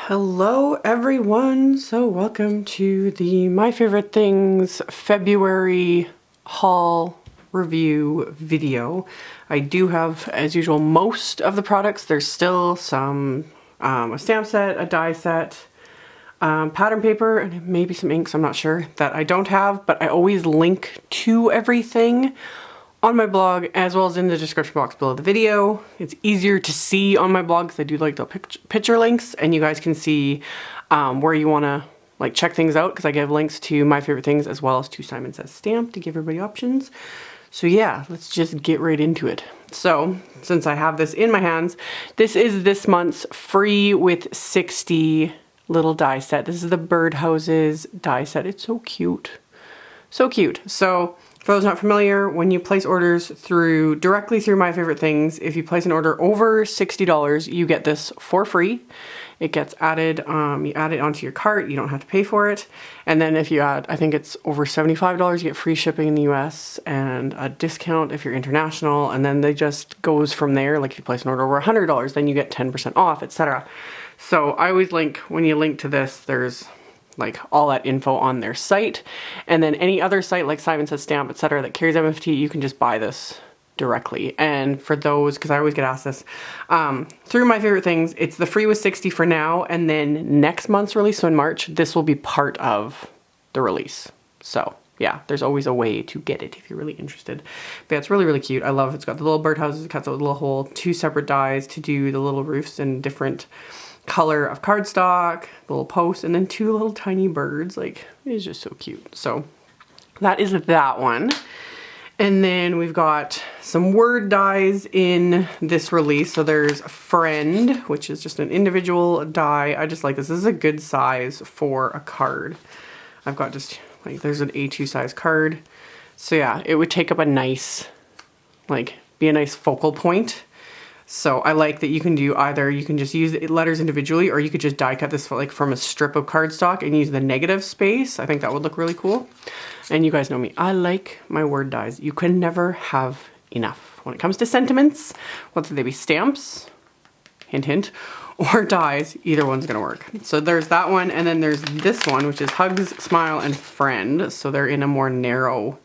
Hello everyone, so welcome to the My Favorite Things February haul review video. I do have, as usual, most of the products. There's still some, a stamp set, a die set, pattern paper, and maybe some inks, I'm not sure, that I don't have, but I always link to everything on my blog as well as in the description box below the video. It's easier to see on my blog because I do like the picture links, and you guys can see where you want to like check things out because I give links to my favorite things as well as to Simon Says Stamp to give everybody options. So yeah, let's just get right into it. So since I have this in my hands, this is this month's free with 60 little die set. This is the Birdhouses die set. It's so cute. So cute. So for those not familiar, when you place orders directly through My Favorite Things, if you place an order over $60, you get this for free. It gets added, you add it onto your cart, you don't have to pay for it. And then if you add, I think it's over $75, you get free shipping in the US and a discount if you're international. And then they just goes from there. Like if you place an order over $100, then you get 10% off, etc. So I always link, when you link to this, there's like all that info on their site, and then any other site like Simon Says Stamp, etc. that carries MFT, you can just buy this directly. And for those, because I always get asked this, through My Favorite Things, it's the free with 60 for now, and then next month's release, so in March, this will be part of the release. So yeah, there's always a way to get it if you're really interested. But yeah, it's really, really cute. I love it. It's got the little birdhouses, it cuts out a little hole, 2 separate dies to do the little roofs in different color of cardstock, little posts, and then 2 little tiny birds. Like, it's just so cute. So that is that one. And then we've got some word dies in this release. So there's Friend, which is just an individual die. I just like this. This is a good size for a card. I've got just like, there's an A2 size card. So yeah, it would take up a nice, like, be a nice focal point. So I like that you can do either, you can just use the letters individually, or you could just die cut this like from a strip of cardstock and use the negative space. I think that would look really cool. And you guys know me, I like my word dies. You can never have enough. When it comes to sentiments, whether they be stamps, hint hint, or dies, either one's gonna work. So there's that one, and then there's this one, which is Hugs, Smile, and Friend. So they're in a more narrow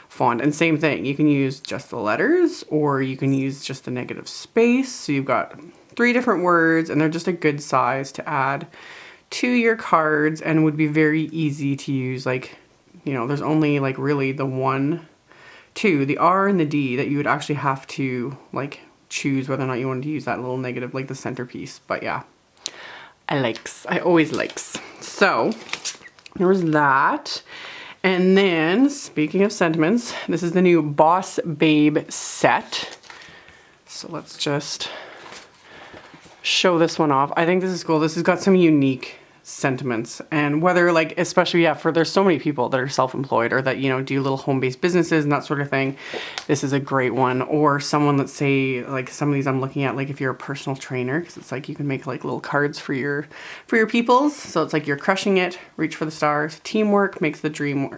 font, and same thing, you can use just the letters or you can use just the negative space. So you've got 3 different words, and they're just a good size to add to your cards and would be very easy to use. Like, you know, there's only like really the 1, 2, the R and the D that you would actually have to like choose whether or not you wanted to use that little negative, like the centerpiece. But yeah, I always likes. So there was that. And then, speaking of sentiments, this is the new Boss Babe set. So let's just show this one off. I think this is cool. This has got some unique sentiments, and whether like, especially, yeah, for there's so many people that are self-employed or that, you know, do little home-based businesses and that sort of thing. This is a great one. Or someone, let's say, like some of these I'm looking at, like if you're a personal trainer, because it's like you can make like little cards for your peoples. So it's like you're crushing it, reach for the stars, teamwork makes the dream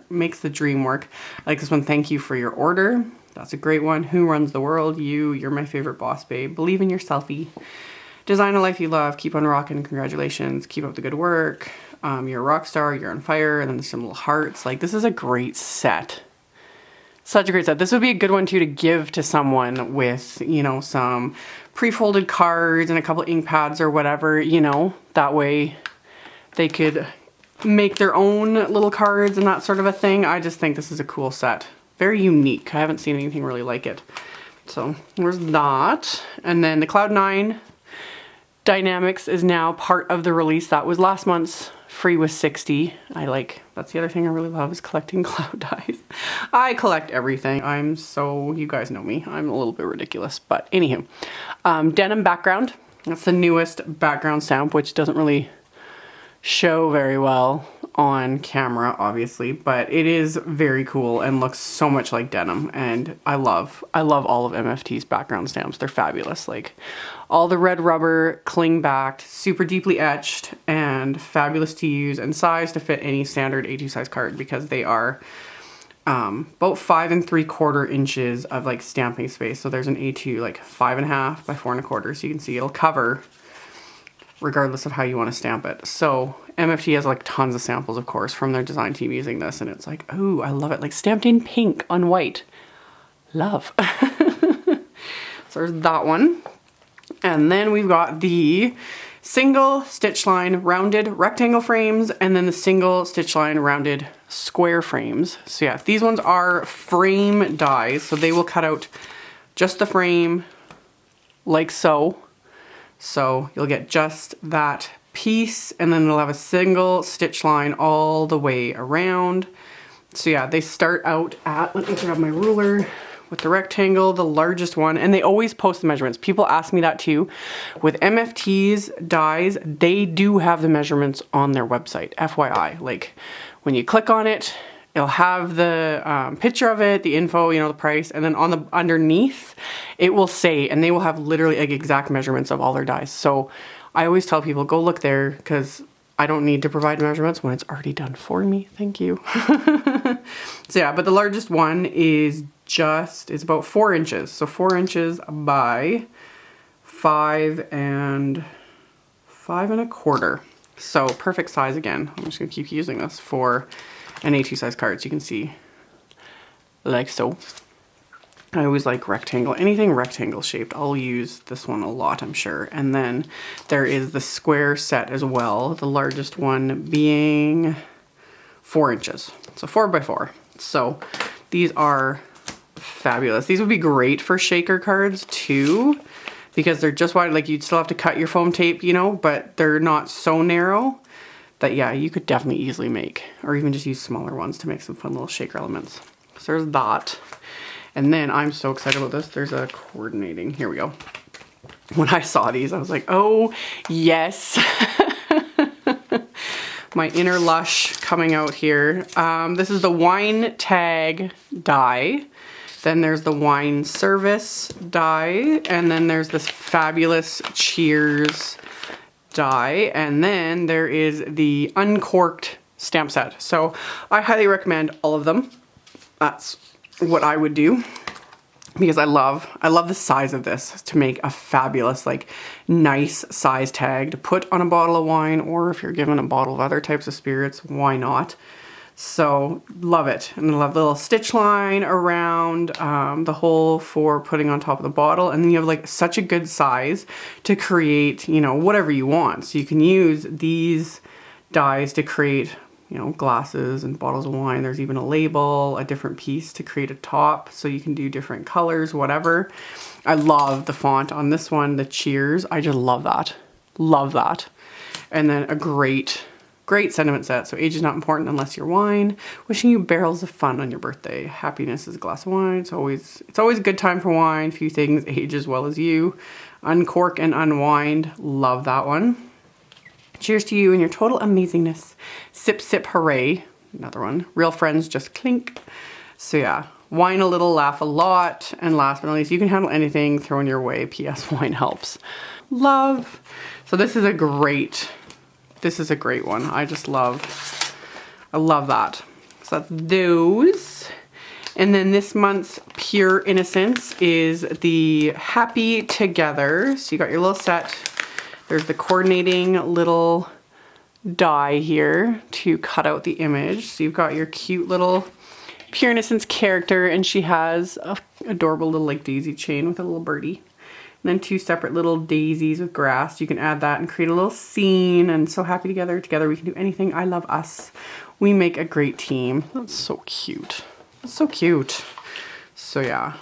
work. I like this one, thank you for your order. That's a great one. Who runs the world? You're my favorite boss babe. Believe in yourselfie. Design a life you love. Keep on rocking. Congratulations. Keep up the good work. You're a rock star. You're on fire. And then there's some little hearts. Like, this is a great set. Such a great set. This would be a good one too to give to someone with, you know, some pre-folded cards and a couple ink pads or whatever, you know. That way they could make their own little cards and that sort of a thing. I just think this is a cool set. Very unique. I haven't seen anything really like it. So there's that. And then the Cloud 9 Die-namics is now part of the release. That was last month's free with 60. That's the other thing I really love is collecting cloud dies. I collect everything. You guys know me. I'm a little bit ridiculous, but anywho. Denim background. That's the newest background stamp, which doesn't really show very well on camera, obviously, but it is very cool and looks so much like denim. And I love all of MFT's background stamps. They're fabulous. Like all the red rubber, cling backed, super deeply etched, and fabulous to use and size to fit any standard A2 size card, because they are about 5 3/4 inches of like stamping space. So there's an A2 like 5.5 by 4 1/4. So you can see it'll cover regardless of how you want to stamp it. So MFT has like tons of samples, of course, from their design team using this, and it's like, oh, I love it. Like stamped in pink on white. Love. So there's that one. And then we've got the single stitch line rounded rectangle frames, and then the single stitch line rounded square frames. So yeah, these ones are frame dies, so they will cut out just the frame like so. So you'll get just that piece, and then it'll have a single stitch line all the way around. So yeah, they start out at, let me grab my ruler, with the rectangle, the largest one, and they always post the measurements. People ask me that too. With MFT's dies, they do have the measurements on their website, FYI. Like when you click on it, it'll have the picture of it, the info, you know, the price, and then on the underneath, it will say, and they will have literally like exact measurements of all their dies. So I always tell people, go look there, because I don't need to provide measurements when it's already done for me. Thank you. So yeah, but the largest one is it's about 4 inches. So 4 inches by 5 and 5¼ So perfect size again. I'm just gonna keep using this for an A2 size card so you can see like so. I always like rectangle, anything rectangle shaped. I'll use this one a lot, I'm sure. And then there is the square set as well. The largest one being 4 inches. So 4 by 4. So these are fabulous. These would be great for shaker cards too, because they're just wide. Like you'd still have to cut your foam tape, you know, but they're not so narrow that, yeah, you could definitely easily make, or even just use smaller ones to make some fun little shaker elements. So there's that. And then I'm so excited about this. There's a coordinating, here we go. When I saw these, I was like, oh yes. My inner lush coming out here. This is the wine tag die. Then there's the wine service die. And then there's this fabulous cheers die. And then there is the uncorked stamp set. So I highly recommend all of them. That's what I would do, because I love the size of this to make a fabulous, like, nice size tag to put on a bottle of wine, or if you're given a bottle of other types of spirits, why not? So love it. And I love the little stitch line around the hole for putting on top of the bottle, and then you have like such a good size to create, you know, whatever you want. So you can use these dies to create, you know, glasses and bottles of wine. There's even a label, a different piece to create a top, so you can do different colors, whatever. I love the font on this one, the cheers. I just love that. Love that. And then a great sentiment set. So age is not important unless you're wine. Wishing you barrels of fun on your birthday. Happiness is a glass of wine. It's always a good time for wine. Few things age as well as you. Uncork and unwind. Love that one. Cheers to you and your total amazingness. Sip, sip, hooray. Another one. Real friends, just clink. So yeah, wine a little, laugh a lot. And last but not least, you can handle anything thrown your way. P.S. Wine helps. Love. So this is a great one. I love that. So that's those. And then this month's Pure Innocence is the Happy Together. So you got your little set. There's the coordinating little die here to cut out the image. So you've got your cute little Pure Innocence character, and she has a adorable little like daisy chain with a little birdie. And then 2 separate little daisies with grass. You can add that and create a little scene. And so happy together. Together we can do anything. I love us. We make a great team. That's so cute. That's so cute. So yeah,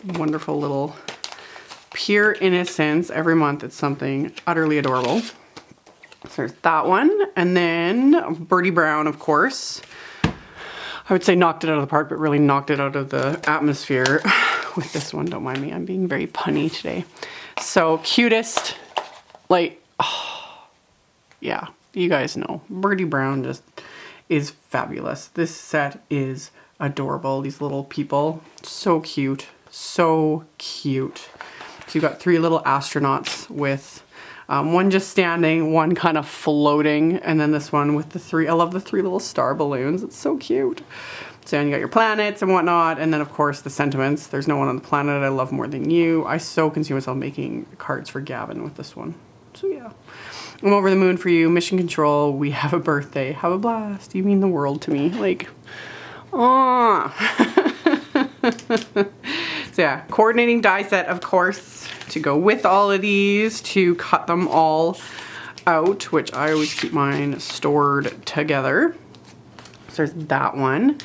wonderful little Pure Innocence. Every month it's something utterly adorable. So there's that one. And then Birdie Brown, of course. I would say knocked it out of the park, but really knocked it out of the atmosphere with this one. Don't mind me, I'm being very punny today. So cutest, like, oh, yeah, you guys know. Birdie Brown just is fabulous. This set is adorable. These little people, so cute, so cute. So you've got 3 little astronauts with one just standing, one kind of floating, and then this one with the 3. I love the 3 little star balloons. It's so cute. So then you got your planets and whatnot, and then of course the sentiments. There's no one on the planet I love more than you. I so can see myself making cards for Gavin with this one. So yeah, I'm over the moon for you. Mission Control, we have a birthday. Have a blast. You mean the world to me. Like, ah. So yeah, coordinating die set, of course, to go with all of these, to cut them all out, which I always keep mine stored together. So there's that one.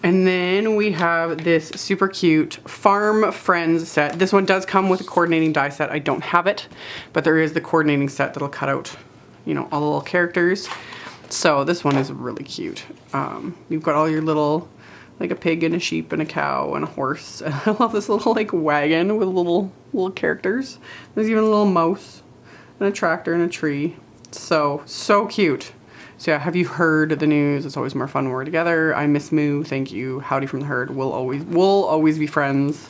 And then we have this super cute Farm Friends set. This one does come with a coordinating die set. I don't have it, but there is the coordinating set that'll cut out, you know, all the little characters. So this one is really cute. You've got all your little, like a pig and a sheep and a cow and a horse. And I love this little like wagon with little characters. There's even a little mouse and a tractor and a tree. So cute. So yeah, have you heard the news? It's always more fun when we're together. I miss Moo. Thank you. Howdy from the herd. We'll always be friends.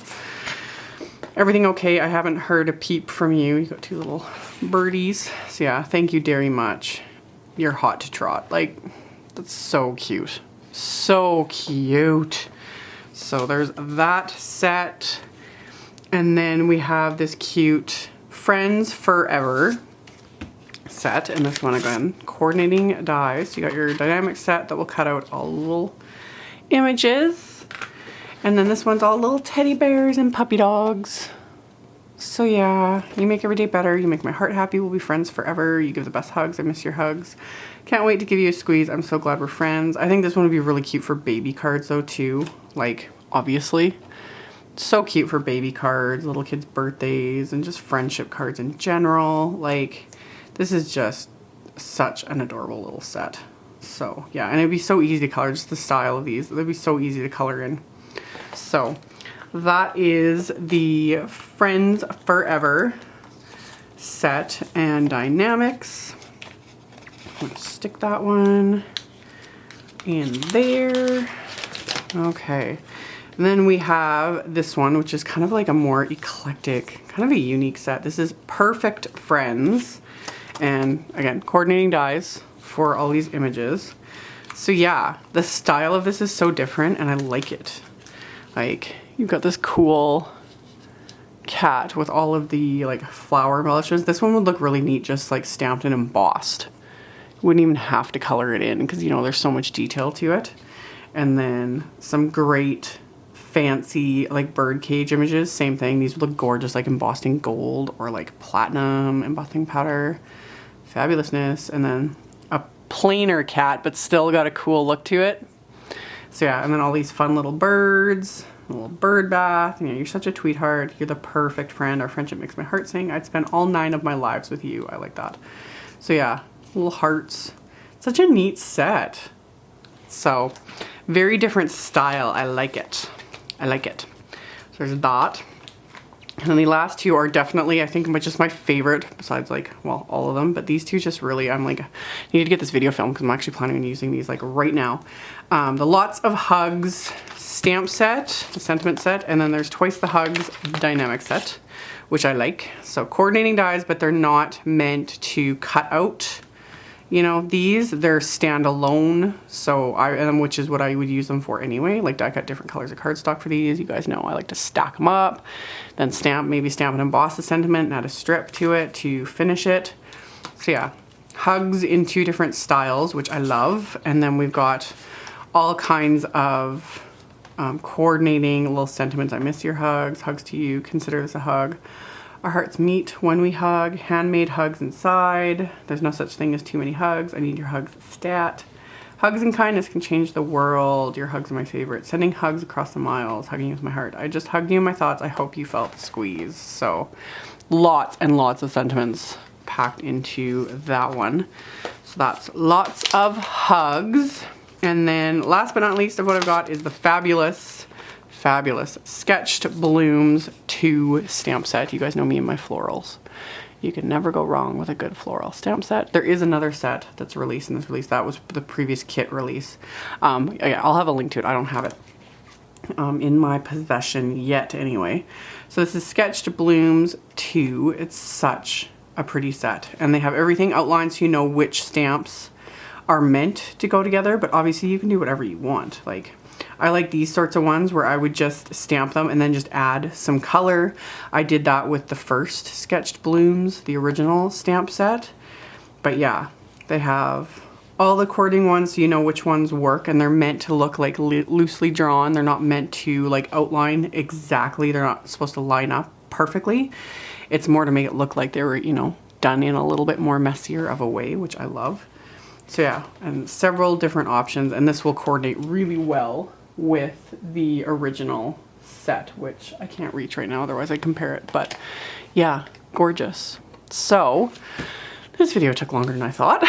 Everything okay? I haven't heard a peep from you. You got two little birdies. So yeah, thank you very much. You're hot to trot. Like, that's so cute. So cute. So there's that set. And then we have this cute Friends Forever set, and this one again, coordinating dies. So you got your dynamic set that will cut out all little images, and then this one's all little teddy bears and puppy dogs. So yeah, you make every day better, you make my heart happy, we'll be friends forever, you give the best hugs, I miss your hugs, can't wait to give you a squeeze, I'm so glad we're friends. I think this one would be really cute for baby cards though too, like obviously. So cute for baby cards, little kids' birthdays, and just friendship cards in general. Like, this is just such an adorable little set. So yeah, and it'd be so easy to color, just the style of these. They'd be so easy to color in. So that is the Friends Forever set and dynamics. I'm gonna stick that one in there. Okay. And then we have this one, which is kind of like a more eclectic, kind of a unique set. This is Perfect Friends. And again, coordinating dies for all these images. So yeah, the style of this is so different and I like it. Like, you've got this cool cat with all of the like flower embellishments. This one would look really neat just like stamped and embossed. Wouldn't even have to color it in because, you know, there's so much detail to it. And then some great fancy like bird cage images. Same thing. These would look gorgeous like embossed in gold or like platinum embossing powder. Fabulousness. And then a plainer cat but still got a cool look to it. So yeah, and then all these fun little birds, a little bird bath. You know, you're such a tweetheart, you're the perfect friend, our friendship makes my heart sing, I'd spend all 9 of my lives with you. I like that. So yeah, little hearts. Such a neat set. So very different style. I like it. I like it. So there's that. And then the last two are definitely, I think, just my favorite, besides like, well, all of them. But these two just really, I'm like, I need to get this video filmed because I'm actually planning on using these like right now. The Lots of Hugs stamp set, the sentiment set, and then there's Twice the Hugs dynamic set, which I like. So coordinating dies, but they're not meant to cut out. You know, these, they're standalone, so which is what I would use them for anyway. Like, I cut different colors of cardstock for these. You guys know I like to stack them up, then maybe stamp and emboss the sentiment and add a strip to it to finish it. So yeah, hugs in 2 different styles, which I love. And then we've got all kinds of coordinating little sentiments. I miss your hugs, hugs to you, consider this a hug. Our hearts meet when we hug, handmade hugs inside. There's no such thing as too many hugs. I need your hugs stat. Hugs and kindness can change the world. Your hugs are my favorite. Sending hugs across the miles, hugging you with my heart. I just hugged you in my thoughts. I hope you felt the squeeze. So lots and lots of sentiments packed into that one. So that's lots of hugs. And then last but not least of what I've got is the fabulous Sketched Blooms 2 stamp set. You guys know me and my florals. You can never go wrong with a good floral stamp set. There is another set that's released in this release. That was the previous kit release. Yeah, I'll have a link to it. I don't have it in my possession yet anyway. So this is Sketched Blooms 2. It's such a pretty set. And they have everything outlined so you know which stamps are meant to go together. But obviously you can do whatever you want. Like, I like these sorts of ones where I would just stamp them and then just add some color. I did that with the first Sketched Blooms, the original stamp set. But yeah, they have all the cording ones, so you know which ones work, and they're meant to look like loosely drawn. They're not meant to like outline exactly. They're not supposed to line up perfectly. It's more to make it look like they were, you know, done in a little bit more messier of a way, which I love. So yeah, and several different options, and this will coordinate really well with the original set, which I can't reach right now, otherwise I'd compare it. But yeah, gorgeous. So this video took longer than I thought.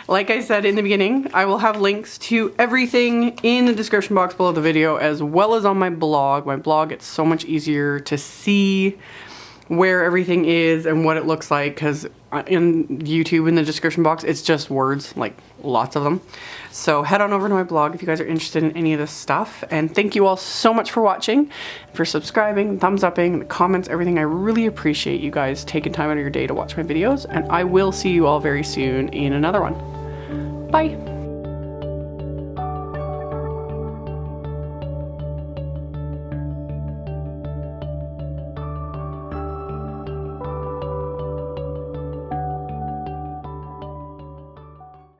Like I said in the beginning, I will have links to everything in the description box below the video, as well as on my blog. My blog, it's so much easier to see where everything is and what it looks like, because in YouTube, in the description box, it's just words, like lots of them. So head on over to my blog if you guys are interested in any of this stuff. And thank you all so much for watching, for subscribing, thumbs upping, comments, everything. I really appreciate you guys taking time out of your day to watch my videos, and I will see you all very soon in another one. Bye.